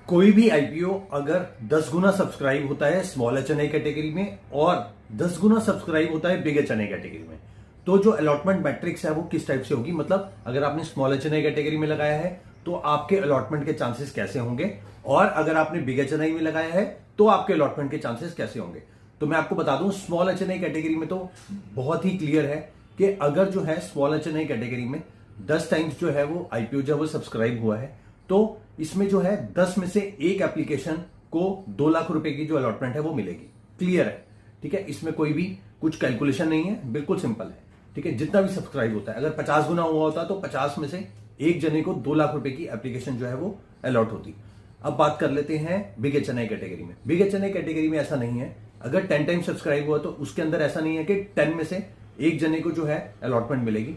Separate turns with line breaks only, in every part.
कोई भी आईपीओ अगर 10 गुना सब्सक्राइब होता है स्मॉल एचएनआई कैटेगरी में और 10 गुना सब्सक्राइब होता है बिग एचएनआई कैटेगरी में, तो जो अलॉटमेंट मैट्रिक्स है वो किस टाइप से होगी, मतलब अगर आपने स्मॉल एचएनआई कैटेगरी में लगाया है तो आपके अलॉटमेंट के चांसेस कैसे होंगे, और अगर आपने बिग एचएनआई में लगाया है तो आपके अलॉटमेंट के चांसेस कैसे होंगे। तो मैं आपको बता दूं, स्मॉल एचएनआई कैटेगरी में तो बहुत ही क्लियर है कि अगर जो है स्मॉल एचएनआई कैटेगरी में 10 टाइम्स जो है वो आईपीओ जो है वो सब्सक्राइब हुआ है, तो इसमें जो है 10 में से एक एप्लीकेशन को 2 लाख रुपए की जो अलॉटमेंट है वो मिलेगी। क्लियर है, ठीक है। इसमें कोई भी कुछ कैलकुलेशन नहीं है, बिल्कुल सिंपल है, ठीक है। जितना भी सब्सक्राइब होता है, अगर 50 गुना हुआ होता तो 50 में से एक जने को 2 लाख रुपए की एप्लीकेशन जो है वो अलॉट होती। अब बात कर लेते हैं बिग एचएनआई कैटेगरी में। बिग एचएनआई कैटेगरी में ऐसा नहीं है, अगर 10 टाइम सब्सक्राइब हुआ तो उसके अंदर ऐसा नहीं है कि 10 में से एक जने को जो है अलॉटमेंट मिलेगी।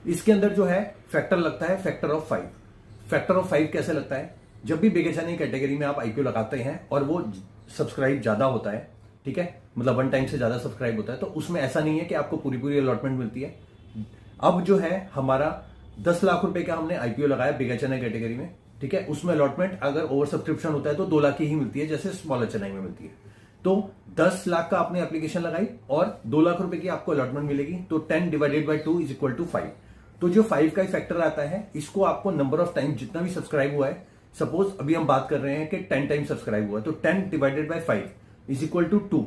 इसके अंदर जो है फैक्टर लगता है, फैक्टर ऑफ 5। फैक्टर ऑफ 5 कैसे लगता है, जब भी बिग एचएनआई कैटेगरी में आप आईपीओ लगाते हैं और वो सब्सक्राइब ज्यादा होता है, ठीक है, मतलब 1 टाइम से ज्यादा सब्सक्राइब होता है, तो उसमें ऐसा नहीं है कि आपको पूरी पूरी अलॉटमेंट मिलती है। अब जो है हमारा 10 लाख रुपए का हमने आईपीओ लगाया बिग एचएनआई कैटेगरी में, ठीक है, उसमें अलॉटमेंट अगर ओवर सब्सक्रिप्शन होता है तो 2 लाख की ही मिलती है, जैसे स्मॉल एचएनआई में मिलती है। तो 10 लाख का आपने एप्लीकेशन लगाई और 2 लाख रुपए की आपको अलॉटमेंट मिलेगी, तो 10 divided by 2 is equal to 5। तो जो 5 का फैक्टर आता है, इसको आपको नंबर ऑफ टाइम जितना भी सब्सक्राइब हुआ है, सपोज अभी हम बात कर रहे हैं कि 10 टाइम सब्सक्राइब हुआ है, तो 10 divided by 5 is equal to 2।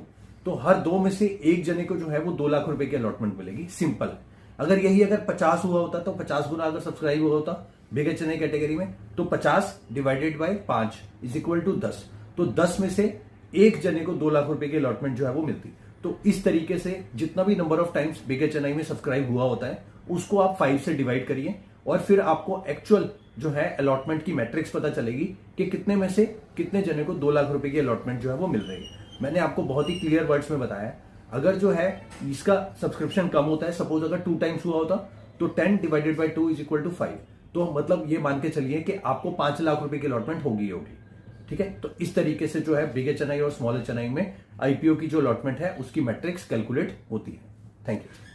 तो हर 2 में से एक जने को जो है वो 2 लाख रुपए की अलॉटमेंट मिलेगी। सिंपल। अगर यही अगर 50 हुआ होता तो 50 गुना अगर सब्सक्राइब हुआ होता बिग एचएनआई कैटेगरी में, तो 50 divided by 5 is equal to 10। तो 10 में से एक जने को 2 लाख रुपए की अलॉटमेंट जो है वो मिलती। तो इस तरीके से जितना भी number of times big HNI में सब्सक्राइब हुआ होता है उसको आप 5 से डिवाइड करिए और फिर आपको एक्चुअल जो है अलॉटमेंट की मैट्रिक्स पता चलेगी कि कितने में से कितने जने को 2 लाख रुपए की अलॉटमेंट जो है वो मिल रही है। मैंने आपको बहुत ही क्लियर वर्ड्स में बताया। अगर जो है इसका सब्सक्रिप्शन कम होता है, सपोज अगर 2 टाइम्स हुआ होता तो 10 divided by 2 is equal to 5। तो मतलब ये मान के चलिए कि आपको 5 लाख रुपए की अलॉटमेंट होगी। ठीक है, तो इस तरीके से जो है बिग एचएनआई और स्मॉल एचएनआई में आईपीओ की जो अलॉटमेंट है उसकी मैट्रिक्स कैलकुलेट होती है। Thank you.